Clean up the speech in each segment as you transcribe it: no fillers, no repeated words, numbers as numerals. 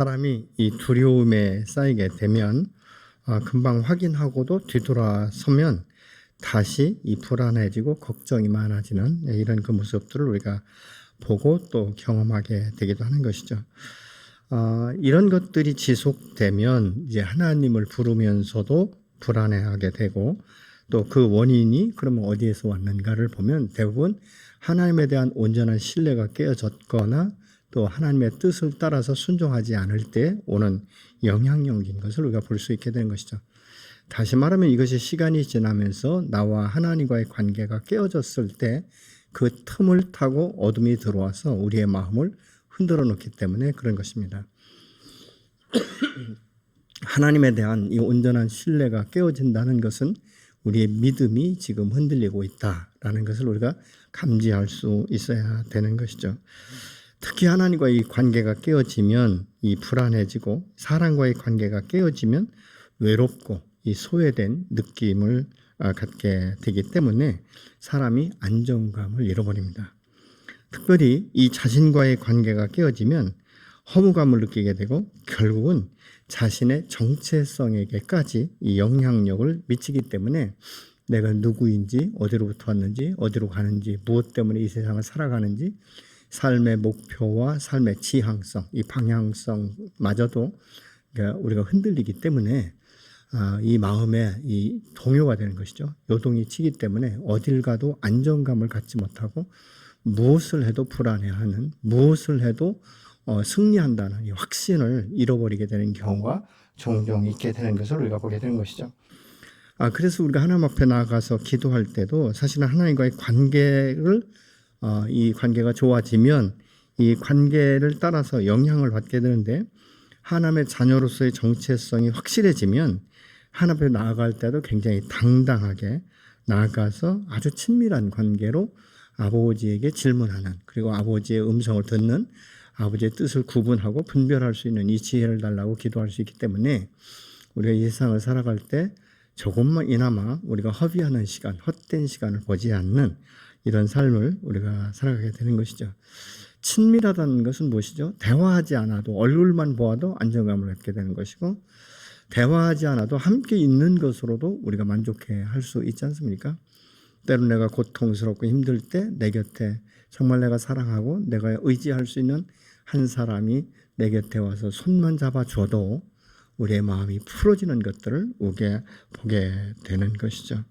사람이 이 두려움에 쌓이게 되면 금방 확인하고도 뒤돌아서면 다시 이 불안해지고 걱정이 많아지는 이런 그 모습들을 우리가 보고 또 경험하게 되기도 하는 것이죠. 이런 것들이 지속되면 이제 하나님을 부르면서도 불안해하게 되고, 또 그 원인이 그러면 어디에서 왔는가를 보면 대부분 하나님에 대한 온전한 신뢰가 깨어졌거나 또 하나님의 뜻을 따라서 순종하지 않을 때 오는 영향력인 것을 우리가 볼 수 있게 되는 것이죠. 다시 말하면 이것이 시간이 지나면서 나와 하나님과의 관계가 깨어졌을 때 그 틈을 타고 어둠이 들어와서 우리의 마음을 흔들어 놓기 때문에 그런 것입니다. 하나님에 대한 이 온전한 신뢰가 깨어진다는 것은 우리의 믿음이 지금 흔들리고 있다라는 것을 우리가 감지할 수 있어야 되는 것이죠. 특히 하나님과의 이 관계가 깨어지면 이 불안해지고, 사람과의 관계가 깨어지면 외롭고 이 소외된 느낌을 갖게 되기 때문에 사람이 안정감을 잃어버립니다. 특별히 이 자신과의 관계가 깨어지면 허무감을 느끼게 되고 결국은 자신의 정체성에게까지 이 영향력을 미치기 때문에 내가 누구인지, 어디로부터 왔는지, 어디로 가는지, 무엇 때문에 이 세상을 살아가는지, 삶의 목표와 삶의 지향성, 이 방향성마저도 우리가 흔들리기 때문에 이 마음에 이 동요가 되는 것이죠. 요동이 치기 때문에 어딜 가도 안정감을 갖지 못하고 무엇을 해도 불안해하는, 무엇을 해도 승리한다는 이 확신을 잃어버리게 되는 경우가 종종 있게 되는 것을 우리가 보게 되는 것이죠. 그래서 우리가 하나님 앞에 나아가서 기도할 때도 사실은 하나님과의 관계를 이 관계가 좋아지면 이 관계를 따라서 영향을 받게 되는데, 하나님의 자녀로서의 정체성이 확실해지면 하나님 앞에 나아갈 때도 굉장히 당당하게 나아가서 아주 친밀한 관계로 아버지에게 질문하는, 그리고 아버지의 음성을 듣는, 아버지의 뜻을 구분하고 분별할 수 있는 이 지혜를 달라고 기도할 수 있기 때문에 우리가 이 세상을 살아갈 때 조금만 이나마 우리가 허비하는 시간, 헛된 시간을 보지 않는 이런 삶을 우리가 살아가게 되는 것이죠. 친밀하다는 것은 무엇이죠? 대화하지 않아도, 얼굴만 보아도 안정감을 갖게 되는 것이고, 대화하지 않아도 함께 있는 것으로도 우리가 만족해 할 수 있지 않습니까? 때로 내가 고통스럽고 힘들 때 내 곁에 정말 내가 사랑하고 내가 의지할 수 있는 한 사람이 내 곁에 와서 손만 잡아줘도 우리의 마음이 풀어지는 것들을 보게 되는 것이죠.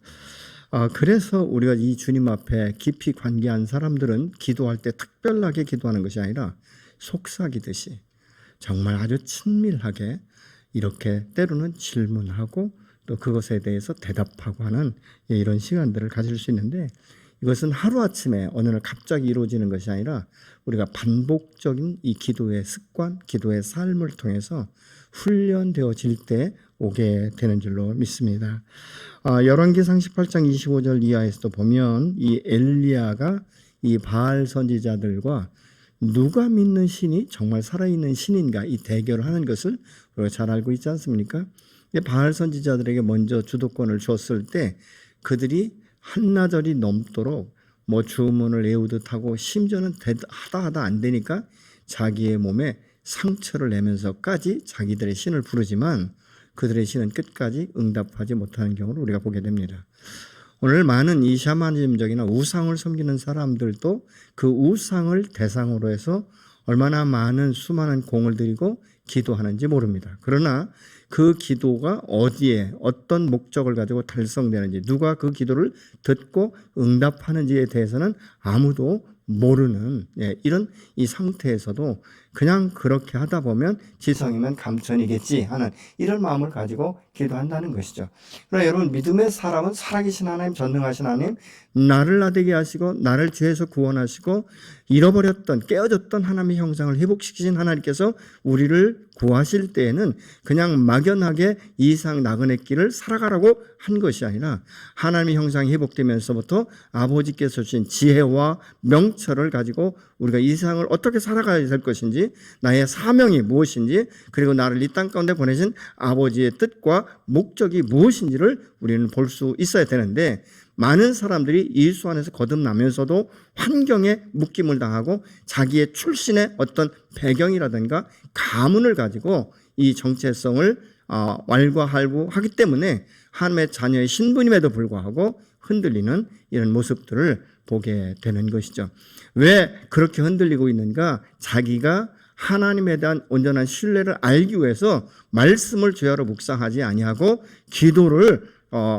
그래서 우리가 이 주님 앞에 깊이 관계한 사람들은 기도할 때 특별하게 기도하는 것이 아니라 속삭이듯이 정말 아주 친밀하게 이렇게 때로는 질문하고 또 그것에 대해서 대답하고 하는 이런 시간들을 가질 수 있는데, 이것은 하루아침에 어느 날 갑자기 이루어지는 것이 아니라 우리가 반복적인 이 기도의 습관, 기도의 삶을 통해서 훈련되어질 때 오게 되는 줄로 믿습니다. 열왕기상 18장 25절 이하에서도 보면 이 엘리야가 이 바알 선지자들과 누가 믿는 신이 정말 살아있는 신인가 이 대결을 하는 것을 우리가 잘 알고 있지 않습니까? 바알 선지자들에게 먼저 주도권을 줬을 때 그들이 한나절이 넘도록 주문을 외우듯 하고, 심지어는 하다 안 되니까 자기의 몸에 상처를 내면서까지 자기들의 신을 부르지만 그들의 신은 끝까지 응답하지 못하는 경우를 우리가 보게 됩니다. 오늘 많은 이 샤머니즘적이나 우상을 섬기는 사람들도 그 우상을 대상으로 해서 얼마나 많은 수많은 공을 들이고 기도하는지 모릅니다. 그러나 그 기도가 어디에 어떤 목적을 가지고 달성되는지, 누가 그 기도를 듣고 응답하는지에 대해서는 아무도 모르는 이런 이 상태에서도 그냥 그렇게 하다 보면 지성이면 감천이겠지 하는 이런 마음을 가지고 기도한다는 것이죠. 그러나 여러분, 믿음의 사람은 살아계신 하나님, 전능하신 하나님, 나를 나되게 하시고 나를 죄에서 구원하시고 잃어버렸던, 깨어졌던 하나님의 형상을 회복시키신 하나님께서 우리를 구하실 때에는 그냥 막연하게 이 세상 나그네 길을 살아가라고 한 것이 아니라 하나님의 형상이 회복되면서부터 아버지께서 주신 지혜와 명철을 가지고 우리가 이 세상을 어떻게 살아가야 될 것인지, 나의 사명이 무엇인지, 그리고 나를 이 땅 가운데 보내신 아버지의 뜻과 목적이 무엇인지를 우리는 볼 수 있어야 되는데, 많은 사람들이 예수 안에서 거듭나면서도 환경에 묶임을 당하고 자기의 출신의 어떤 배경이라든가 가문을 가지고 이 정체성을 왈가왈부하기 때문에 하나님의 자녀의 신분임에도 불구하고 흔들리는 이런 모습들을 보게 되는 것이죠. 왜 그렇게 흔들리고 있는가? 자기가 하나님에 대한 온전한 신뢰를 알기 위해서 말씀을 주야로 묵상하지 아니하고 기도를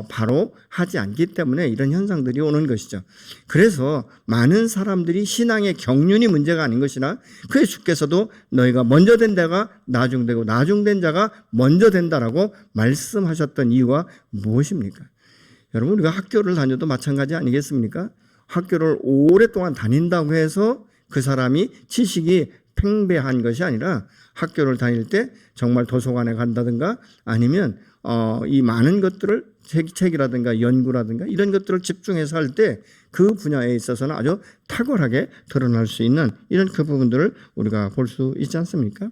바로 하지 않기 때문에 이런 현상들이 오는 것이죠. 그래서 많은 사람들이 신앙의 경륜이 문제가 아닌 것이나 그의 주께서도 너희가 먼저 된 자가 나중되고 나중된 자가 먼저 된다라고 말씀하셨던 이유가 무엇입니까? 여러분, 우리가 학교를 다녀도 마찬가지 아니겠습니까? 학교를 오랫동안 다닌다고 해서 그 사람이 지식이 팽배한 것이 아니라 학교를 다닐 때 정말 도서관에 간다든가 아니면 이 많은 것들을 책이라든가 연구라든가 이런 것들을 집중해서 할 때 그 분야에 있어서는 아주 탁월하게 드러날 수 있는 이런 그 부분들을 우리가 볼 수 있지 않습니까?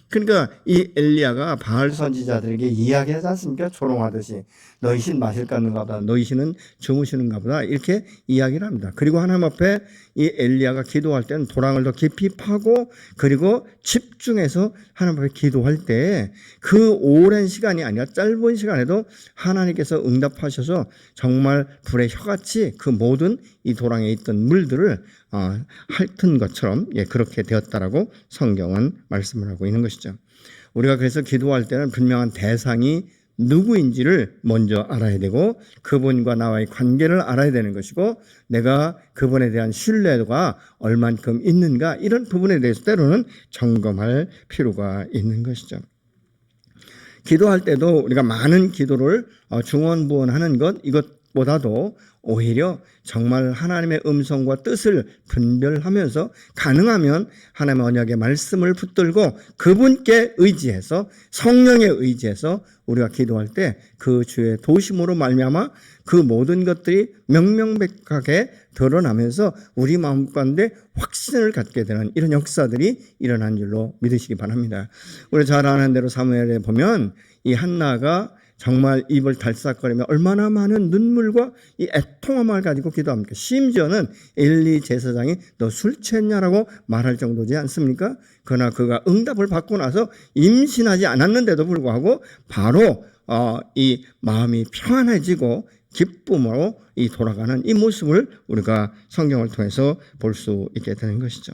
그러니까 이 엘리야가 바알 선지자들에게 이야기하지 않습니까? 조롱하듯이 너희 신 마실까 보다, 너희 신은 주무시는가 보다, 이렇게 이야기를 합니다. 그리고 하나님 앞에 이 엘리야가 기도할 때는 도랑을 더 깊이 파고 그리고 집중해서 하나님 앞에 기도할 때 그 오랜 시간이 아니라 짧은 시간에도 하나님께서 응답하셔서 정말 불의 혀같이 그 모든 이 도랑에 있던 물들을 핥은 것처럼 그렇게 되었다라고 성경은 말씀을 하고 있는 것이죠. 우리가 그래서 기도할 때는 분명한 대상이 누구인지를 먼저 알아야 되고 그분과 나와의 관계를 알아야 되는 것이고 내가 그분에 대한 신뢰가 얼만큼 있는가 이런 부분에 대해서 때로는 점검할 필요가 있는 것이죠. 기도할 때도 우리가 많은 기도를 중언부언하는 것 이것보다도 오히려 정말 하나님의 음성과 뜻을 분별하면서 가능하면 하나님의 언약의 말씀을 붙들고 그분께 의지해서 성령에 의지해서 우리가 기도할 때 그 주의 도심으로 말미암아 그 모든 것들이 명명백하게 드러나면서 우리 마음 가운데 확신을 갖게 되는 이런 역사들이 일어난 줄로 믿으시기 바랍니다. 우리 잘 아는 대로 사무엘에 보면 이 한나가 정말 입을 달싹거리며 얼마나 많은 눈물과 이 애통함을 가지고 기도합니까? 심지어는 엘리 제사장이 너 술 취했냐라고 말할 정도지 않습니까? 그러나 그가 응답을 받고 나서 임신하지 않았는데도 불구하고 바로 이 마음이 평안해지고 기쁨으로 이 돌아가는 이 모습을 우리가 성경을 통해서 볼 수 있게 되는 것이죠.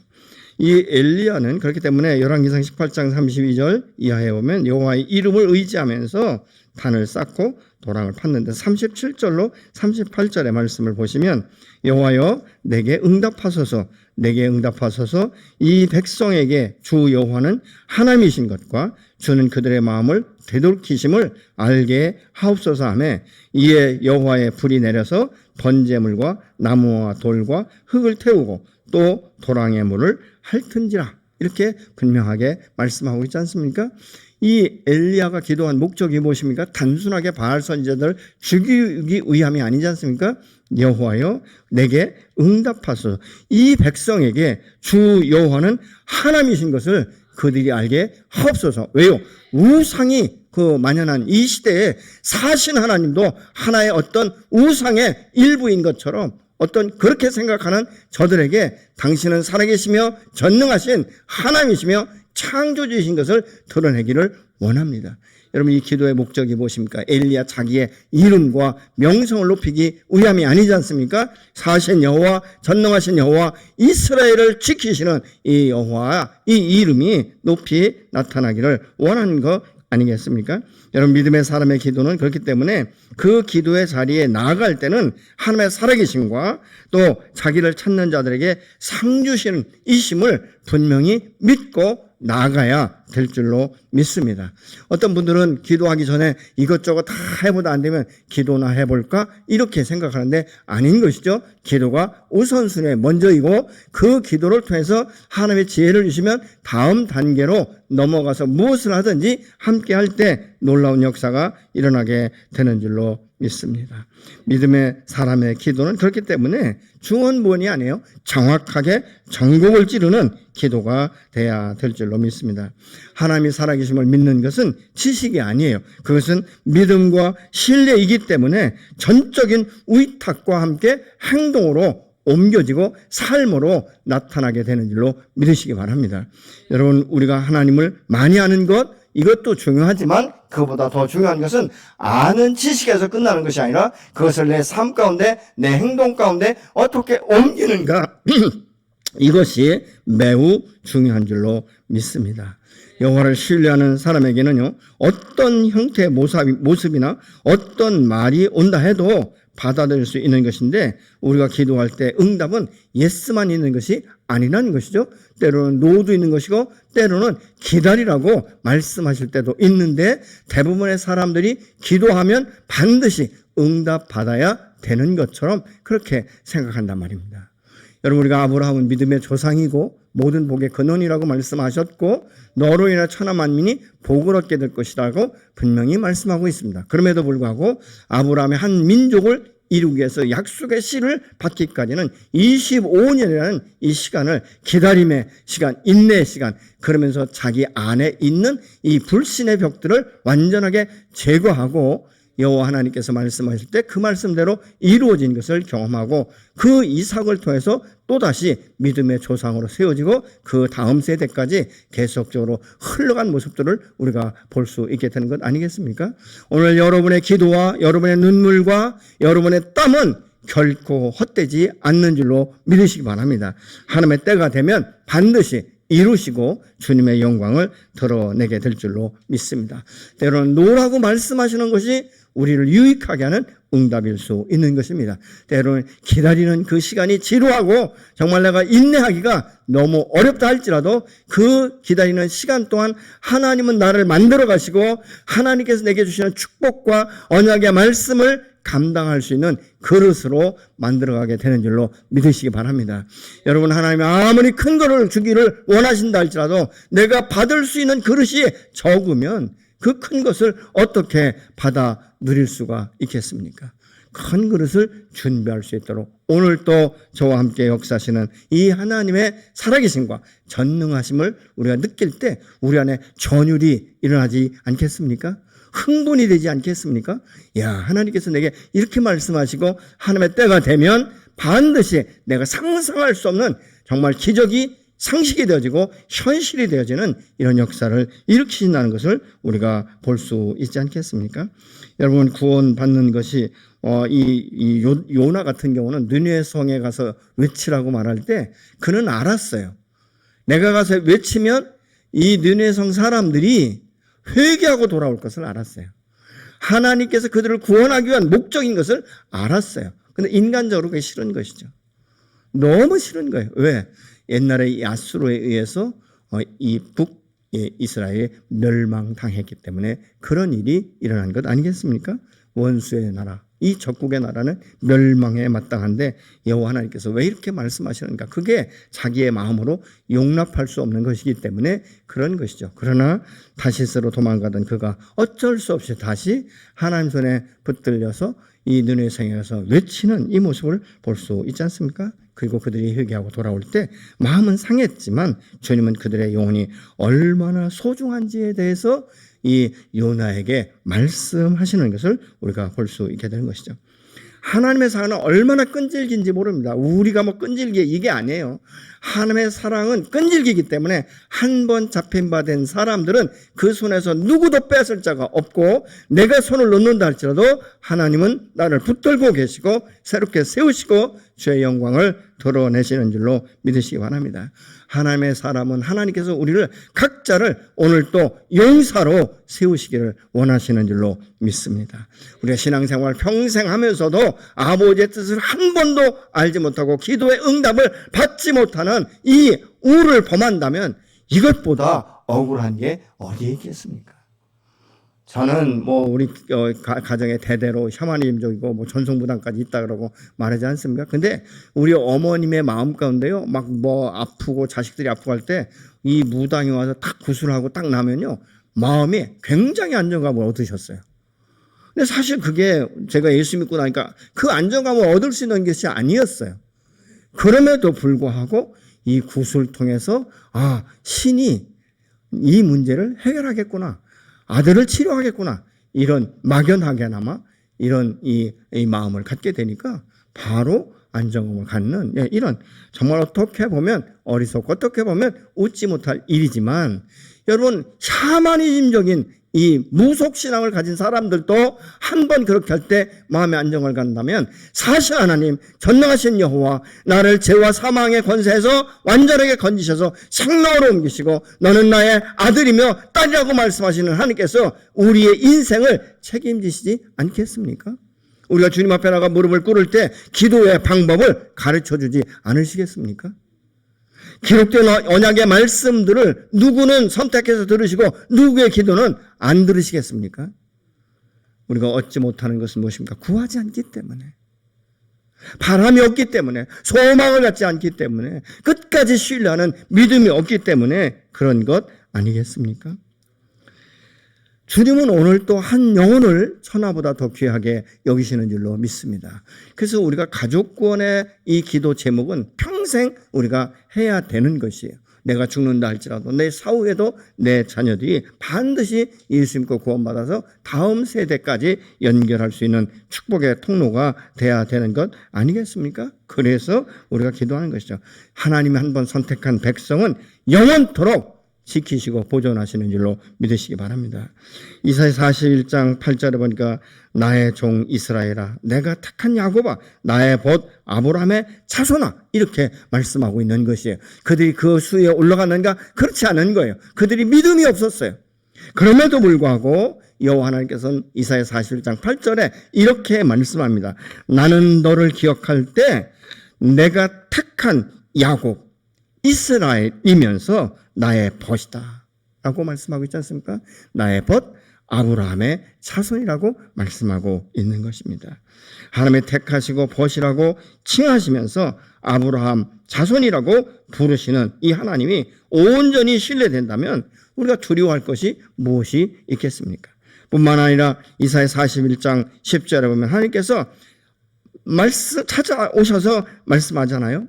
이 엘리야는 그렇기 때문에 열왕기상 18장 32절 이하에 보면 여호와의 이름을 의지하면서 단을 쌓고 도랑을 팠는데 37절로 38절의 말씀을 보시면 여호와여 내게 응답하소서 내게 응답하소서 이 백성에게 주 여호와는 하나님이신 것과 주는 그들의 마음을 되돌키심을 알게 하옵소서 하며 이에 여호와의 불이 내려서 번제물과 나무와 돌과 흙을 태우고 또 도랑의 물을 핥은지라 이렇게 분명하게 말씀하고 있지 않습니까? 이 엘리야가 기도한 목적이 무엇입니까? 단순하게 바알 선지자들을 죽이기 위함이 아니지 않습니까? 여호와여 내게 응답하소서 이 백성에게 주 여호와는 하나님이신 것을 그들이 알게 하옵소서. 왜요? 우상이 만연한 이 시대에 사신 하나님도 하나의 어떤 우상의 일부인 것처럼 어떤 그렇게 생각하는 저들에게 당신은 살아계시며 전능하신 하나님이시며 창조주이신 것을 드러내기를 원합니다. 여러분 이 기도의 목적이 무엇입니까? 엘리야 자기의 이름과 명성을 높이기 위함이 아니지 않습니까? 사신 여호와 전능하신 여호와 이스라엘을 지키시는 이 여호와 이 이름이 높이 나타나기를 원하는 것 아니겠습니까? 여러분 믿음의 사람의 기도는 그렇기 때문에 그 기도의 자리에 나아갈 때는 하나님의 살아계심과 또 자기를 찾는 자들에게 상 주시는 이심을 분명히 믿고 나아가야 될 줄로 믿습니다. 어떤 분들은 기도하기 전에 이것저것 다 해보다 안 되면 기도나 해볼까? 이렇게 생각하는데 아닌 것이죠. 기도가 우선순위에 먼저이고 그 기도를 통해서 하나님의 지혜를 주시면 다음 단계로 넘어가서 무엇을 하든지 함께 할 때 놀라운 역사가 일어나게 되는 줄로 믿습니다. 믿음의 사람의 기도는 그렇기 때문에 중언부언이 아니에요. 정확하게 전곡을 찌르는 기도가 돼야 될 줄로 믿습니다. 하나님이 살아계심을 믿는 것은 지식이 아니에요. 그것은 믿음과 신뢰이기 때문에 전적인 위탁과 함께 행동으로 옮겨지고 삶으로 나타나게 되는 줄로 믿으시기 바랍니다. 여러분, 우리가 하나님을 많이 아는 것, 이것도 중요하지만 그보다 더 중요한 것은 아는 지식에서 끝나는 것이 아니라 그것을 내 삶 가운데, 내 행동 가운데 어떻게 옮기는가 이것이 매우 중요한 줄로 믿습니다. 여호와를 신뢰하는 사람에게는요, 어떤 형태의 모습이나 어떤 말이 온다 해도 받아들일 수 있는 것인데, 우리가 기도할 때 응답은 예스만 있는 것이 아니라는 것이죠. 때로는 노도 있는 것이고 때로는 기다리라고 말씀하실 때도 있는데, 대부분의 사람들이 기도하면 반드시 응답 받아야 되는 것처럼 그렇게 생각한단 말입니다. 여러분, 우리가 아브라함은 믿음의 조상이고 모든 복의 근원이라고 말씀하셨고 너로 인해 천하 만민이 복을 얻게 될 것이라고 분명히 말씀하고 있습니다. 그럼에도 불구하고 아브라함의 한 민족을 이루기 위해서 약속의 씨를 받기까지는 25년이라는 이 시간을, 기다림의 시간, 인내의 시간, 그러면서 자기 안에 있는 이 불신의 벽들을 완전하게 제거하고 여호와 하나님께서 말씀하실 때 그 말씀대로 이루어진 것을 경험하고 그 이삭을 통해서 또다시 믿음의 조상으로 세워지고 그 다음 세대까지 계속적으로 흘러간 모습들을 우리가 볼 수 있게 되는 것 아니겠습니까? 오늘 여러분의 기도와 여러분의 눈물과 여러분의 땀은 결코 헛되지 않는 줄로 믿으시기 바랍니다. 하나님의 때가 되면 반드시 이루시고 주님의 영광을 드러내게 될 줄로 믿습니다. 때로는 노라고 말씀하시는 것이 우리를 유익하게 하는 응답일 수 있는 것입니다. 때로는 기다리는 그 시간이 지루하고 정말 내가 인내하기가 너무 어렵다 할지라도 그 기다리는 시간 동안 하나님은 나를 만들어 가시고 하나님께서 내게 주시는 축복과 언약의 말씀을 감당할 수 있는 그릇으로 만들어가게 되는 줄로 믿으시기 바랍니다. 여러분, 하나님이 아무리 큰 것을 주기를 원하신다 할지라도 내가 받을 수 있는 그릇이 적으면 그 큰 것을 어떻게 받아 누릴 수가 있겠습니까? 큰 그릇을 준비할 수 있도록 오늘 또 저와 함께 역사하시는 이 하나님의 살아계심과 전능하심을 우리가 느낄 때 우리 안에 전율이 일어나지 않겠습니까? 흥분이 되지 않겠습니까? 야, 하나님께서 내게 이렇게 말씀하시고 하나님의 때가 되면 반드시 내가 상상할 수 없는 정말 기적이 상식이 되어지고 현실이 되어지는 이런 역사를 일으키신다는 것을 우리가 볼 수 있지 않겠습니까? 여러분, 구원받는 것이 이 요나 같은 경우는 느느웨 성에 가서 외치라고 말할 때 그는 알았어요. 내가 가서 외치면 이 느느웨 성 사람들이 회개하고 돌아올 것을 알았어요. 하나님께서 그들을 구원하기 위한 목적인 것을 알았어요. 그런데 인간적으로 그게 싫은 것이죠. 너무 싫은 거예요. 왜? 옛날에 이 아수르에 의해서 이 북이스라엘이 멸망당했기 때문에 그런 일이 일어난 것 아니겠습니까? 원수의 나라, 이 적국의 나라는 멸망에 마땅한데 여호와 하나님께서 왜 이렇게 말씀하시는가? 그게 자기의 마음으로 용납할 수 없는 것이기 때문에 그런 것이죠. 그러나 다시스로 도망가던 그가 어쩔 수 없이 다시 하나님 손에 붙들려서 이 느느웨 성에 가서 외치는 이 모습을 볼 수 있지 않습니까? 그리고 그들이 회개하고 돌아올 때 마음은 상했지만 주님은 그들의 영혼이 얼마나 소중한지에 대해서 이 요나에게 말씀하시는 것을 우리가 볼 수 있게 되는 것이죠. 하나님의 사랑은 얼마나 끈질긴지 모릅니다. 우리가 뭐 끈질기게 이게 아니에요. 하나님의 사랑은 끈질기기 때문에 한 번 잡힌 바 된 사람들은 그 손에서 누구도 뺏을 자가 없고 내가 손을 놓는다 할지라도 하나님은 나를 붙들고 계시고 새롭게 세우시고 주의 영광을 드러내시는 줄로 믿으시기 바랍니다. 하나님의 사람은 하나님께서 우리를 각자를 오늘 또 용사로 세우시기를 원하시는 줄로 믿습니다. 우리가 신앙생활 평생 하면서도 아버지의 뜻을 한 번도 알지 못하고 기도의 응답을 받지 못하는 이 우를 범한다면 이것보다 억울한 게 어디에 있겠습니까? 저는 뭐 우리 가정에 대대로 샤머니즘적이고 뭐 전송부담까지 있다 그러고 말하지 않습니까? 근데 우리 어머님의 마음 가운데요, 막 뭐 아프고 자식들이 아프고 할 때 이 무당이 와서 딱 구슬하고 딱 나면요, 마음이 굉장히 안정감을 얻으셨어요. 근데 사실 그게 제가 예수 믿고 나니까 그 안정감을 얻을 수 있는 것이 아니었어요. 그럼에도 불구하고 이 구슬 통해서 신이 이 문제를 해결하겠구나, 아들을 치료하겠구나, 이런 막연하게나마 이런 이 마음을 갖게 되니까 바로 안정감을 갖는, 이런 정말 어떻게 보면 어리석고 어떻게 보면 웃지 못할 일이지만, 여러분 샤머니즘적인 이 무속신앙을 가진 사람들도 한 번 그렇게 할 때 마음의 안정을 갖는다면, 사실 하나님 전능하신 여호와 나를 죄와 사망의 권세에서 완전하게 건지셔서 생명으로 옮기시고 너는 나의 아들이며 딸이라고 말씀하시는 하나님께서 우리의 인생을 책임지시지 않겠습니까? 우리가 주님 앞에 나가 무릎을 꿇을 때 기도의 방법을 가르쳐주지 않으시겠습니까? 기록된 언약의 말씀들을 누구는 선택해서 들으시고 누구의 기도는 안 들으시겠습니까? 우리가 얻지 못하는 것은 무엇입니까? 구하지 않기 때문에, 바람이 없기 때문에, 소망을 갖지 않기 때문에, 끝까지 신뢰하는 믿음이 없기 때문에 그런 것 아니겠습니까? 주님은 오늘 또 한 영혼을 천하보다 더 귀하게 여기시는 줄로 믿습니다. 그래서 우리가 가족구원의 이 기도 제목은 평생 우리가 해야 되는 것이에요. 내가 죽는다 할지라도 내 사후에도 내 자녀들이 반드시 예수 믿고 구원받아서 다음 세대까지 연결할 수 있는 축복의 통로가 돼야 되는 것 아니겠습니까? 그래서 우리가 기도하는 것이죠. 하나님이 한번 선택한 백성은 영원토록 지키시고 보존하시는 줄로 믿으시기 바랍니다. 이사야 41장 8절에 보니까 나의 종 이스라엘아, 내가 택한 야곱아, 나의 벗 아브라함의 자손아, 이렇게 말씀하고 있는 것이에요. 그들이 그 수위에 올라갔는가? 그렇지 않은 거예요. 그들이 믿음이 없었어요. 그럼에도 불구하고 여호와 하나님께서는 이사야 41장 8절에 이렇게 말씀합니다. 나는 너를 기억할 때 내가 택한 야곱 이스라엘이면서 나의 벗이다 라고 말씀하고 있지 않습니까? 나의 벗 아브라함의 자손이라고 말씀하고 있는 것입니다. 하나님의 택하시고 벗이라고 칭하시면서 아브라함 자손이라고 부르시는 이 하나님이 온전히 신뢰된다면 우리가 두려워할 것이 무엇이 있겠습니까? 뿐만 아니라 이사야 41장 10절에 보면 하나님께서 찾아오셔서 말씀하잖아요.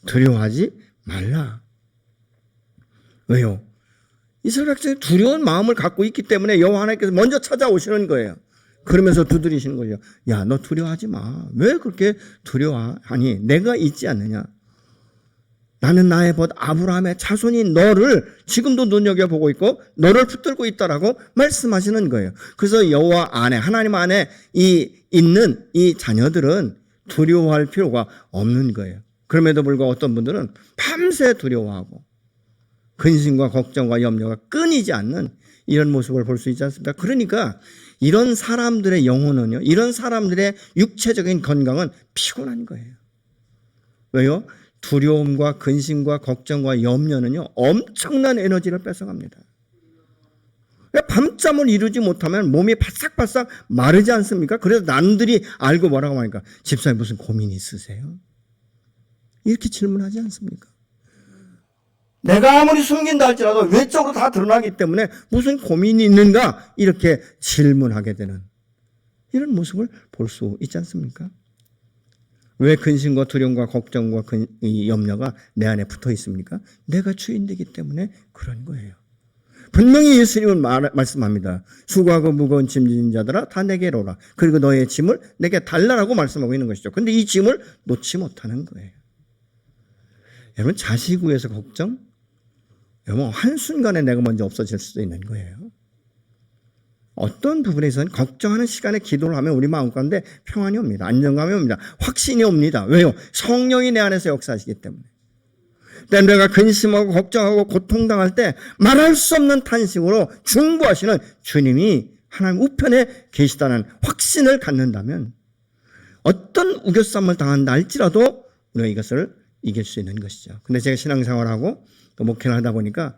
두려워하지 말라. 왜요? 이스라엘 백성이 두려운 마음을 갖고 있기 때문에 여호와 하나님께서 먼저 찾아오시는 거예요. 그러면서 두드리시는 거예요. 야, 너 두려워하지 마. 왜 그렇게 두려워하니? 내가 있지 않느냐? 나는 나의 벗 아브라함의 자손이 너를 지금도 눈여겨보고 있고 너를 붙들고 있다라고 말씀하시는 거예요. 그래서 여호와 안에, 하나님 안에 있는 이 자녀들은 두려워할 필요가 없는 거예요. 그럼에도 불구하고 어떤 분들은 밤새 두려워하고 근심과 걱정과 염려가 끊이지 않는 이런 모습을 볼 수 있지 않습니까? 그러니까 이런 사람들의 영혼은요, 이런 사람들의 육체적인 건강은 피곤한 거예요. 왜요? 두려움과 근심과 걱정과 염려는요, 엄청난 에너지를 뺏어갑니다. 밤잠을 이루지 못하면 몸이 바싹바싹 마르지 않습니까? 그래서 남들이 알고 뭐라고 하니까 집사님 무슨 고민이 있으세요? 이렇게 질문하지 않습니까? 내가 아무리 숨긴다 할지라도 외적으로 다 드러나기 때문에 무슨 고민이 있는가? 이렇게 질문하게 되는 이런 모습을 볼 수 있지 않습니까? 왜 근심과 두려움과 걱정과 이 염려가 내 안에 붙어 있습니까? 내가 주인되기 때문에 그런 거예요. 분명히 예수님은 말씀합니다. 수고하고 무거운 짐 지닌 자들아 다 내게로 오라. 그리고 너의 짐을 내게 달라라고 말씀하고 있는 것이죠. 그런데 이 짐을 놓지 못하는 거예요. 여러분, 자식 위해서 걱정? 여러분, 한순간에 내가 먼저 없어질 수도 있는 거예요. 어떤 부분에서는 걱정하는 시간에 기도를 하면 우리 마음 가운데 평안이 옵니다. 안정감이 옵니다. 확신이 옵니다. 왜요? 성령이 내 안에서 역사하시기 때문에. 내가 근심하고 걱정하고 고통당할 때 말할 수 없는 탄식으로 중보하시는 주님이 하나님 우편에 계시다는 확신을 갖는다면 어떤 우겨쌈을 당한다 할지라도 우리가 이것을 이길 수 있는 것이죠. 근데 제가 신앙생활하고 또 목회를 하다 보니까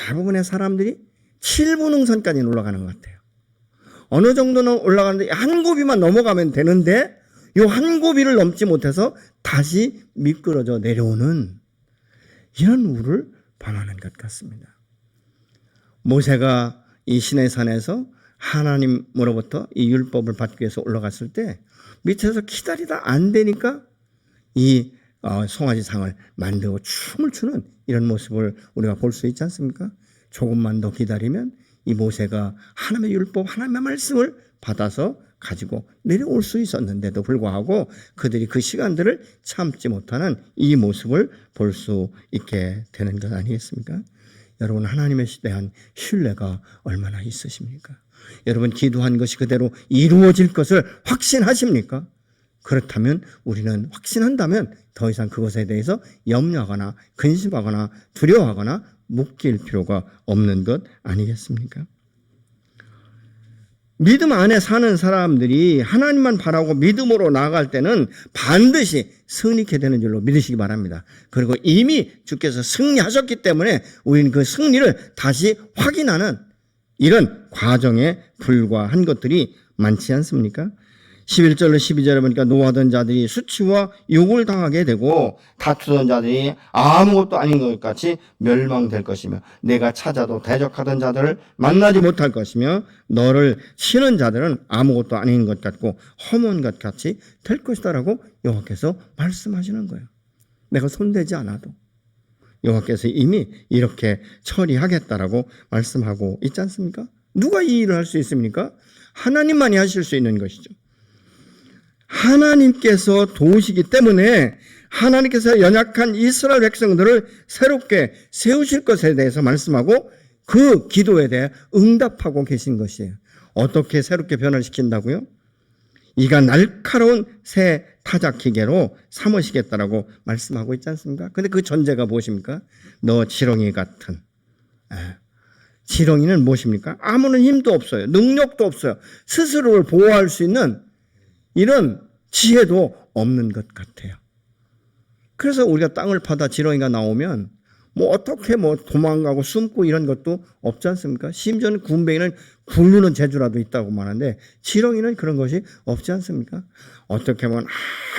대부분의 사람들이 7분응선까지는 올라가는 것 같아요. 어느 정도는 올라가는데 한 고비만 넘어가면 되는데 이 한 고비를 넘지 못해서 다시 미끄러져 내려오는 이런 우를 범하는 것 같습니다. 모세가 이 시내산에서 하나님으로부터 이 율법을 받기 위해서 올라갔을 때 밑에서 기다리다 안 되니까 이 송아지상을 만들고 춤을 추는 이런 모습을 우리가 볼 수 있지 않습니까? 조금만 더 기다리면 이 모세가 하나님의 율법, 하나님의 말씀을 받아서 가지고 내려올 수 있었는데도 불구하고 그들이 그 시간들을 참지 못하는 이 모습을 볼 수 있게 되는 것 아니겠습니까? 여러분, 하나님에 대한 신뢰가 얼마나 있으십니까? 여러분, 기도한 것이 그대로 이루어질 것을 확신하십니까? 그렇다면 우리는 확신한다면 더 이상 그것에 대해서 염려하거나 근심하거나 두려워하거나 묶일 필요가 없는 것 아니겠습니까? 믿음 안에 사는 사람들이 하나님만 바라고 믿음으로 나아갈 때는 반드시 승리케 되는 줄로 믿으시기 바랍니다. 그리고 이미 주께서 승리하셨기 때문에 우리는 그 승리를 다시 확인하는 이런 과정에 불과한 것들이 많지 않습니까? 11절로 12절에 보니까 노하던 자들이 수치와 욕을 당하게 되고 다투던 자들이 아무것도 아닌 것 같이 멸망될 것이며 내가 찾아도 대적하던 자들을 만나지 못할 것이며 너를 치는 자들은 아무것도 아닌 것 같고 험한 것 같이 될 것이다라고 여호와께서 말씀하시는 거예요. 내가 손대지 않아도 여호와께서 이미 이렇게 처리하겠다라고 말씀하고 있지 않습니까? 누가 이 일을 할 수 있습니까? 하나님만이 하실 수 있는 것이죠. 하나님께서 도우시기 때문에 하나님께서 연약한 이스라엘 백성들을 새롭게 세우실 것에 대해서 말씀하고 그 기도에 대해 응답하고 계신 것이에요. 어떻게 새롭게 변화시킨다고요? 이가 날카로운 새 타작기계로 삼으시겠다라고 말씀하고 있지 않습니까? 근데 그 전제가 무엇입니까? 너 지렁이 같은. 지렁이는 무엇입니까? 아무런 힘도 없어요. 능력도 없어요. 스스로를 보호할 수 있는 이런 지혜도 없는 것 같아요. 그래서 우리가 땅을 파다 지렁이가 나오면 어떻게 도망가고 숨고 이런 것도 없지 않습니까? 심지어는 군뱅이는 굴르는 재주라도 있다고 말하는데 지렁이는 그런 것이 없지 않습니까? 어떻게 보면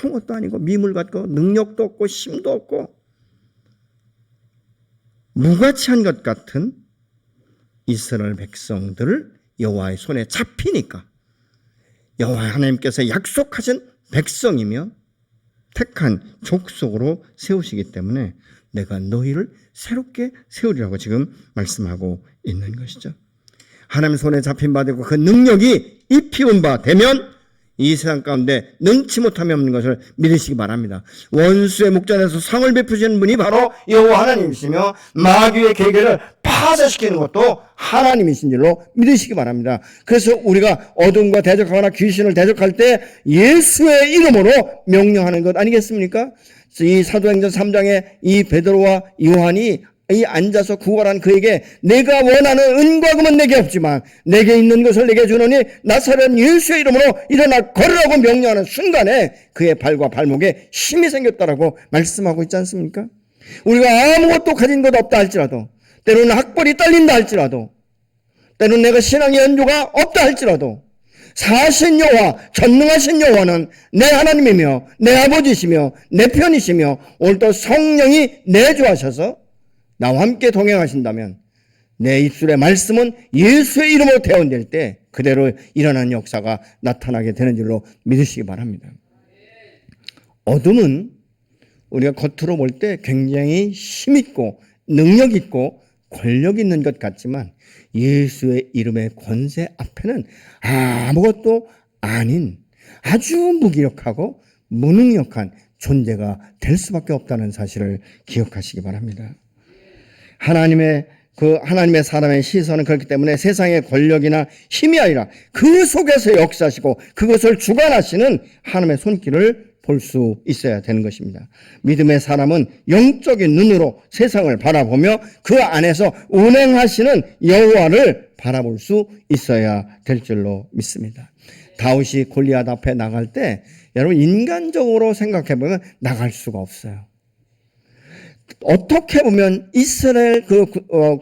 아무것도 아니고 미물 같고 능력도 없고 힘도 없고 무가치한 것 같은 이스라엘 백성들을 여호와의 손에 잡히니까 여호와 하나님께서 약속하신 백성이며 택한 족속으로 세우시기 때문에 내가 너희를 새롭게 세우리라고 지금 말씀하고 있는 것이죠. 하나님 손에 잡힌 바 되고 그 능력이 입히운 바 되면 이 세상 가운데 능치 못함이 없는 것을 믿으시기 바랍니다. 원수의 목전에서 상을 베푸시는 분이 바로 여호와 하나님이시며 마귀의 계계를 파쇄시키는 것도 하나님이신 줄로 믿으시기 바랍니다. 그래서 우리가 어둠과 대적하거나 귀신을 대적할 때 예수의 이름으로 명령하는 것 아니겠습니까? 이 사도행전 3장에 이 베드로와 요한이 이 앉아서 구걸한 그에게 내가 원하는 은과 금은 내게 없지만 내게 있는 것을 내게 주노니 나사렛 예수의 이름으로 일어나 걸으라고 명령하는 순간에 그의 발과 발목에 힘이 생겼다라고 말씀하고 있지 않습니까? 우리가 아무것도 가진 것 없다 할지라도 때로는 학벌이 딸린다 할지라도 때로는 내가 신앙의 연조가 없다 할지라도 사신 여호와 전능하신 여호와는 내 하나님이며 내 아버지시며 내 편이시며 오늘도 성령이 내주하셔서 나와 함께 동행하신다면 내 입술의 말씀은 예수의 이름으로 대언될 때 그대로 일어난 역사가 나타나게 되는 줄로 믿으시기 바랍니다. 어둠은 우리가 겉으로 볼 때 굉장히 힘있고 능력 있고 권력 있는 것 같지만 예수의 이름의 권세 앞에는 아무것도 아닌 아주 무기력하고 무능력한 존재가 될 수밖에 없다는 사실을 기억하시기 바랍니다. 하나님의 사람의 시선은 그렇기 때문에 세상의 권력이나 힘이 아니라 그 속에서 역사하시고 그것을 주관하시는 하나님의 손길을 볼 수 있어야 되는 것입니다. 믿음의 사람은 영적인 눈으로 세상을 바라보며 그 안에서 운행하시는 여호와를 바라볼 수 있어야 될 줄로 믿습니다. 다윗이 골리앗 앞에 나갈 때 여러분 인간적으로 생각해 보면 나갈 수가 없어요. 어떻게 보면 이스라엘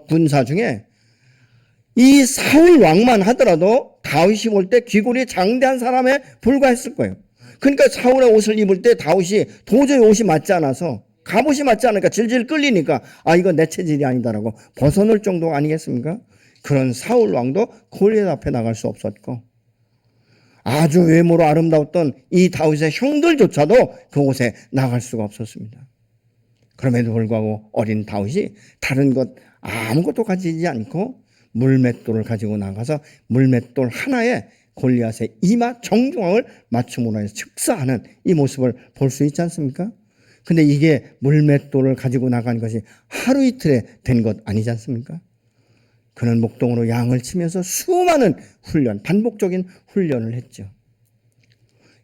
군사 중에 이 사울 왕만 하더라도 다윗이 볼 때 귀골이 장대한 사람에 불과했을 거예요. 그러니까 사울의 옷을 입을 때 다윗이 도저히 옷이 맞지 않아서 갑옷이 맞지 않으니까 질질 끌리니까 이건 내 체질이 아니다라고 벗어놓을 정도 아니겠습니까? 그런 사울 왕도 골리앗 앞에 나갈 수 없었고 아주 외모로 아름다웠던 이 다윗의 형들조차도 그곳에 나갈 수가 없었습니다. 그럼에도 불구하고 어린 다윗이 다른 것 아무것도 가지지 않고 물맷돌을 가지고 나가서 물맷돌 하나에 골리앗의 이마 정중앙을 맞춤으로 해서 즉사하는 이 모습을 볼 수 있지 않습니까? 근데 이게 물맷돌을 가지고 나간 것이 하루 이틀에 된 것 아니지 않습니까? 그는 목동으로 양을 치면서 수많은 훈련, 반복적인 훈련을 했죠.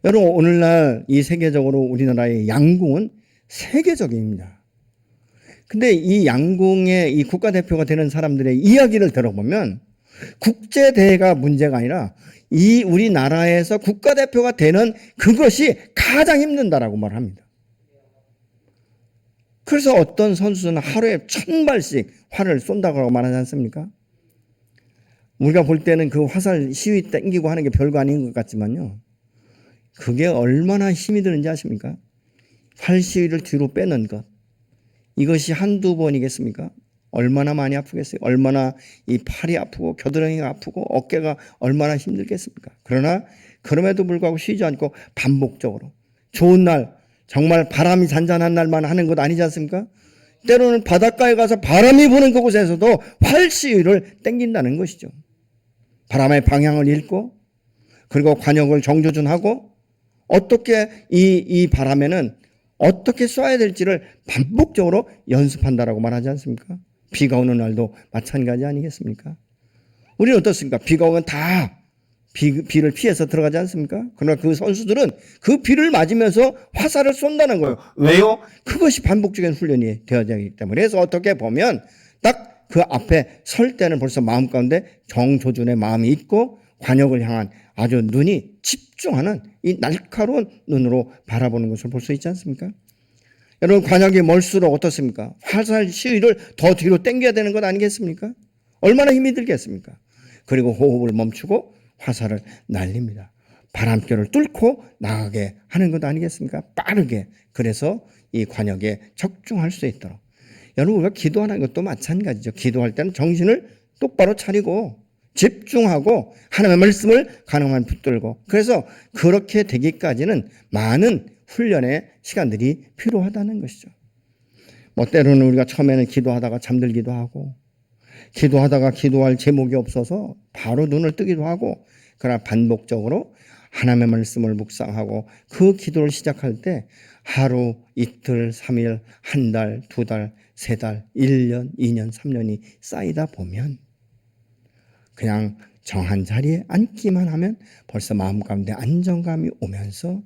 여러분, 오늘날 이 세계적으로 우리나라의 양궁은 세계적입니다. 근데 이 양궁의 이 국가대표가 되는 사람들의 이야기를 들어보면 국제대회가 문제가 아니라 이 우리나라에서 국가대표가 되는 그것이 가장 힘든다라고 말합니다. 그래서 어떤 선수는 하루에 1000발씩 활을 쏜다고 말하지 않습니까? 우리가 볼 때는 그 화살 시위 땡기고 하는 게 별거 아닌 것 같지만요. 그게 얼마나 힘이 드는지 아십니까? 활 시위를 뒤로 빼는 것. 이것이 한두 번이겠습니까? 얼마나 많이 아프겠어요? 얼마나 이 팔이 아프고 겨드랑이가 아프고 어깨가 얼마나 힘들겠습니까? 그러나 그럼에도 불구하고 쉬지 않고 반복적으로 좋은 날, 정말 바람이 잔잔한 날만 하는 것 아니지 않습니까? 때로는 바닷가에 가서 바람이 부는 그곳에서도 활 시위를 땡긴다는 것이죠. 바람의 방향을 읽고 그리고 관역을 정조준하고 어떻게 이 바람에는 어떻게 쏴야 될지를 반복적으로 연습한다라고 말하지 않습니까? 비가 오는 날도 마찬가지 아니겠습니까? 우리는 어떻습니까? 비가 오면 다 비를 피해서 들어가지 않습니까? 그러나 그 선수들은 그 비를 맞으면서 화살을 쏜다는 거예요. 왜요? 그것이 반복적인 훈련이 되어야 하기 때문에. 그래서 어떻게 보면 딱 그 앞에 설 때는 벌써 마음 가운데 정조준의 마음이 있고 관역을 향한 아주 눈이 집중하는 이 날카로운 눈으로 바라보는 것을 볼 수 있지 않습니까? 여러분, 관역이 멀수록 어떻습니까? 화살 시위를 더 뒤로 당겨야 되는 것 아니겠습니까? 얼마나 힘이 들겠습니까? 그리고 호흡을 멈추고 화살을 날립니다. 바람결을 뚫고 나가게 하는 것 아니겠습니까? 빠르게. 그래서 이 관역에 적중할 수 있도록. 여러분, 우리가 기도하는 것도 마찬가지죠. 기도할 때는 정신을 똑바로 차리고 집중하고 하나님의 말씀을 가능한 붙들고, 그래서 그렇게 되기까지는 많은 훈련의 시간들이 필요하다는 것이죠. 뭐 때로는 우리가 처음에는 기도하다가 잠들기도 하고, 기도하다가 기도할 제목이 없어서 바로 눈을 뜨기도 하고, 그러나 반복적으로 하나님의 말씀을 묵상하고 그 기도를 시작할 때 하루, 이틀, 3일, 한 달, 2달, 3달, 1년, 2년, 3년이 쌓이다 보면 그냥 정한 자리에 앉기만 하면 벌써 마음 가운데 안정감이 오면서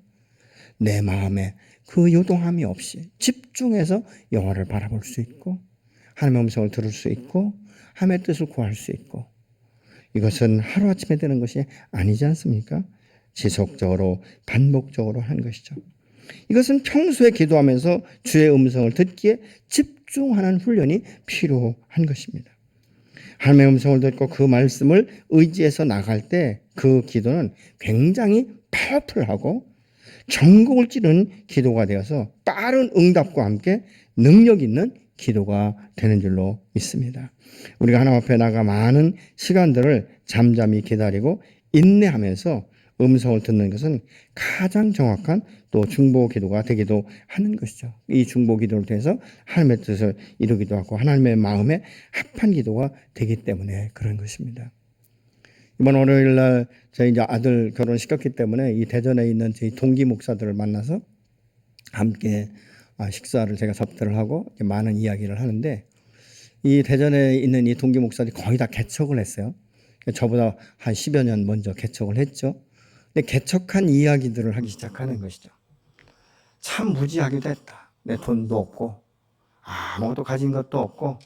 내 마음에 그 요동함이 없이 집중해서 여호와를 바라볼 수 있고 하나님의 음성을 들을 수 있고 하나님의 뜻을 구할 수 있고, 이것은 하루아침에 되는 것이 아니지 않습니까? 지속적으로 반복적으로 하는 것이죠. 이것은 평소에 기도하면서 주의 음성을 듣기에 집중하는 훈련이 필요한 것입니다. 하나님의 음성을 듣고 그 말씀을 의지해서 나갈 때 그 기도는 굉장히 파워풀하고 전곡을 찌르는 기도가 되어서 빠른 응답과 함께 능력 있는 기도가 되는 줄로 믿습니다. 우리가 하나님 앞에 나가 많은 시간들을 잠잠히 기다리고 인내하면서 음성을 듣는 것은 가장 정확한 또 중보 기도가 되기도 하는 것이죠. 이 중보 기도를 통해서 하나님의 뜻을 이루기도 하고 하나님의 마음에 합한 기도가 되기 때문에 그런 것입니다. 이번 월요일 날 저희 이제 아들 결혼시켰기 때문에 이 대전에 있는 저희 동기 목사들을 만나서 함께 식사를 제가 접대를 하고 많은 이야기를 하는데, 이 대전에 있는 이 동기 목사들이 거의 다 개척을 했어요. 저보다 한 10여 년 먼저 개척을 했죠. 근데 개척한 이야기들을 하기 시작하는 것이죠. 참 무지하기도 했다. 내 돈도 없고 아무것도 가진 것도 없고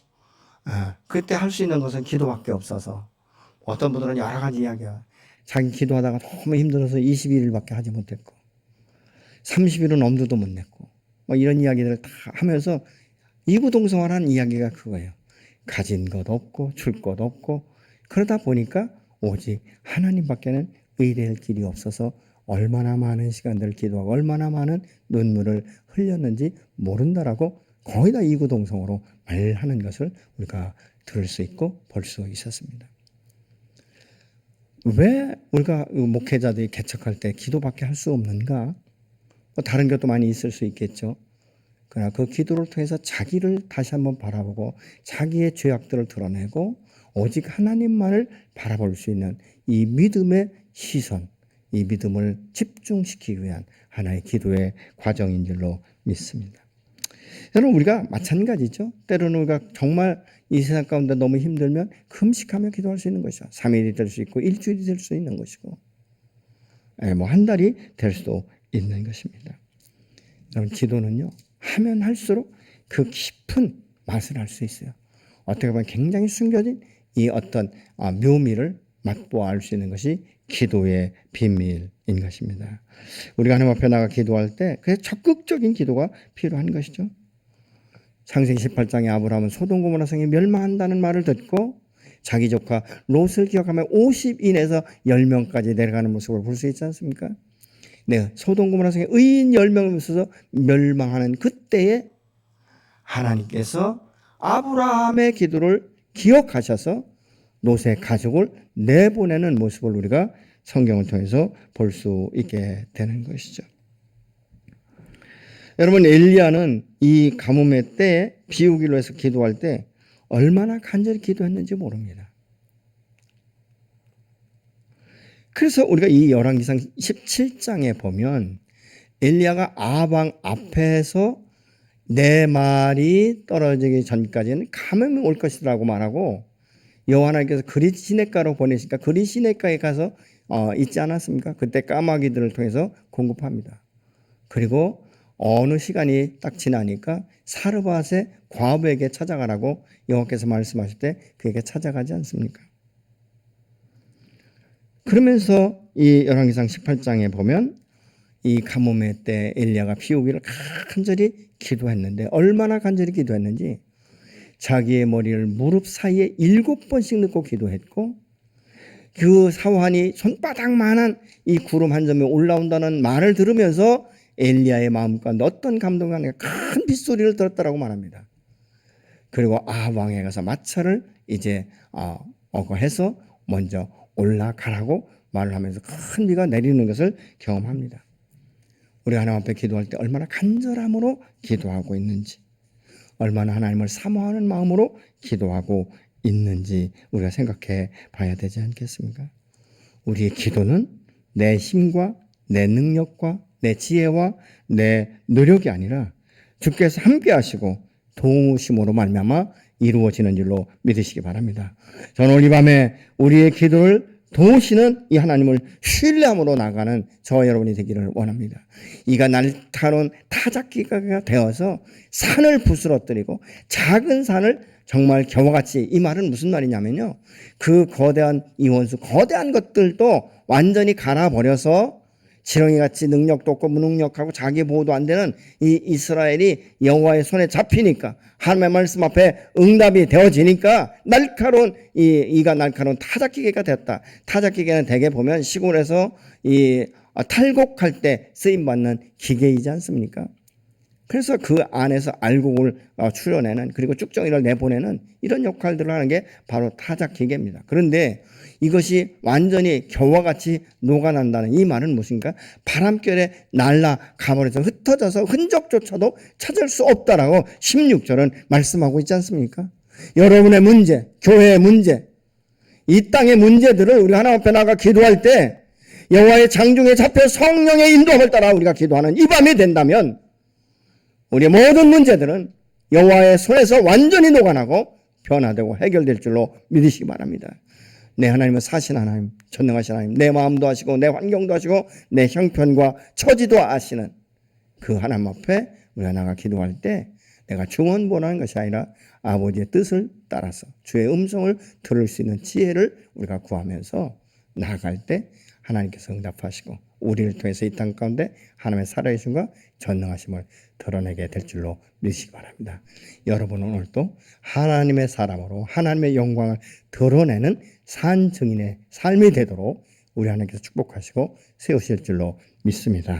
그때 할 수 있는 것은 기도밖에 없어서, 어떤 분들은 여러 가지 이야기야. 자기 기도하다가 너무 힘들어서 21일밖에 하지 못했고 30일은 엄두도 못 냈고 뭐 이런 이야기들을 다 하면서 이구동성화라는 이야기가 그거예요. 가진 것 없고 줄 것 없고 그러다 보니까 오직 하나님밖에는 의뢰할 길이 없어서 얼마나 많은 시간들을 기도하고 얼마나 많은 눈물을 흘렸는지 모른다라고 거의 다 이구동성으로 말하는 것을 우리가 들을 수 있고 볼 수 있었습니다. 왜 우리가 목회자들이 개척할 때 기도밖에 할 수 없는가? 다른 것도 많이 있을 수 있겠죠. 그러나 그 기도를 통해서 자기를 다시 한번 바라보고 자기의 죄악들을 드러내고 오직 하나님만을 바라볼 수 있는 이 믿음의 시선, 이 믿음을 집중시키기 위한 하나의 기도의 과정인 줄로 믿습니다. 여러분, 우리가 마찬가지죠. 때로는 우리가 정말 이 세상 가운데 너무 힘들면 금식하며 기도할 수 있는 것이죠. 3일이 될 수 있고 일주일이 될 수 있는 것이고 한 달이 될 수도 있는 것입니다. 여러분, 기도는요, 하면 할수록 그 깊은 맛을 알 수 있어요. 어떻게 보면 굉장히 숨겨진 이 어떤 묘미를 맛보아 알 수 있는 것이 기도의 비밀인 것입니다. 우리가 하나님 앞에 나가 기도할 때 그래서 적극적인 기도가 필요한 것이죠. 창세기 18장에 아브라함은 소돔 고모라 성이 멸망한다는 말을 듣고 자기 조카 롯을 기억하며 50인에서 10명까지 내려가는 모습을 볼 수 있지 않습니까? 네, 소돔 고모라 성에 의인 10명을 있어서 멸망하는 그때에 하나님께서 아브라함의 기도를 기억하셔서 롯의 가족을 내보내는 모습을 우리가 성경을 통해서 볼 수 있게 되는 것이죠. 여러분, 엘리야는 이 가뭄의 때에 비 오기로 해서 기도할 때 얼마나 간절히 기도했는지 모릅니다. 그래서 우리가 이 열왕기상 17장에 보면 엘리야가 아방 앞에서 내 말이 떨어지기 전까지는 가뭄이 올 것이라고 말하고 여호와 하나님께서 그리 시냇가로 보내시니까 그리 시냇가에 가서 있지 않았습니까? 그때 까마귀들을 통해서 공급합니다. 그리고 어느 시간이 딱 지나니까 사르밧의 과부에게 찾아가라고 여호와께서 말씀하실 때 그에게 찾아가지 않습니까? 그러면서 이 열왕기상 18장에 보면 이 가뭄의 때 엘리야가 비 오기를 간절히 기도했는데 얼마나 간절히 기도했는지 자기의 머리를 무릎 사이에 7번씩 넣고 기도했고 그 사환이 손바닥만한 이 구름 한 점이 올라온다는 말을 들으면서 엘리야의 마음 가운데 어떤 감동이 아니라 큰 빗소리를 들었다라고 말합니다. 그리고 왕에 가서 마차를 이제 어거해서 먼저 올라가라고 말을 하면서 큰 비가 내리는 것을 경험합니다. 우리가 하나님 앞에 기도할 때 얼마나 간절함으로 기도하고 있는지, 얼마나 하나님을 사모하는 마음으로 기도하고 있는지 우리가 생각해 봐야 되지 않겠습니까? 우리의 기도는 내 힘과 내 능력과 내 지혜와 내 노력이 아니라 주께서 함께 하시고 도우심으로 말미암아 이루어지는 줄로 믿으시기 바랍니다. 저는 오늘 이 밤에 우리의 기도를 도우시는 이 하나님을 신뢰함으로 나가는 저와 여러분이 되기를 원합니다. 이가 날카로운 타작기가 되어서 산을 부스러뜨리고 작은 산을 정말 겨와같이, 이 말은 무슨 말이냐면요, 그 거대한 이 원수, 거대한 것들도 완전히 갈아버려서 지렁이같이 능력도 없고 무능력하고 자기 보호도 안 되는 이 이스라엘이 여호와의 손에 잡히니까, 하나님의 말씀 앞에 응답이 되어지니까 날카로운 이가 날카로운 타작기계가 됐다. 타작기계는 대개 보면 시골에서 이 탈곡할 때 쓰임받는 기계이지 않습니까? 그래서 그 안에서 알곡을 추려내는, 그리고 쭉정이를 내보내는 이런 역할들을 하는 게 바로 타작기계입니다. 그런데 이것이 완전히 겨와같이 녹아난다는 이 말은 무엇인가? 바람결에 날아가버려서 흩어져서 흔적조차도 찾을 수 없다라고 16절은 말씀하고 있지 않습니까? 여러분의 문제, 교회의 문제, 이 땅의 문제들을 우리가 하나님 앞에 나가 기도할 때 여호와의 장중에 잡혀 성령의 인도함을 따라 우리가 기도하는 이 밤이 된다면 우리의 모든 문제들은 여호와의 손에서 완전히 녹아나고 변화되고 해결될 줄로 믿으시기 바랍니다. 내 하나님은 사신 하나님, 전능하신 하나님, 내 마음도 아시고 내 환경도 아시고 내 형편과 처지도 아시는 그 하나님 앞에 우리가 나가 기도할 때 내가 중언부언하는 것이 아니라 아버지의 뜻을 따라서 주의 음성을 들을 수 있는 지혜를 우리가 구하면서 나아갈 때 하나님께서 응답하시고 우리를 통해서 이 땅 가운데 하나님의 살아계심과 전능하심을 드러내게 될 줄로 믿으시기 바랍니다. 여러분은 오늘도 하나님의 사람으로 하나님의 영광을 드러내는 산 증인의 삶이 되도록 우리 하나님께서 축복하시고 세우실 줄로 믿습니다.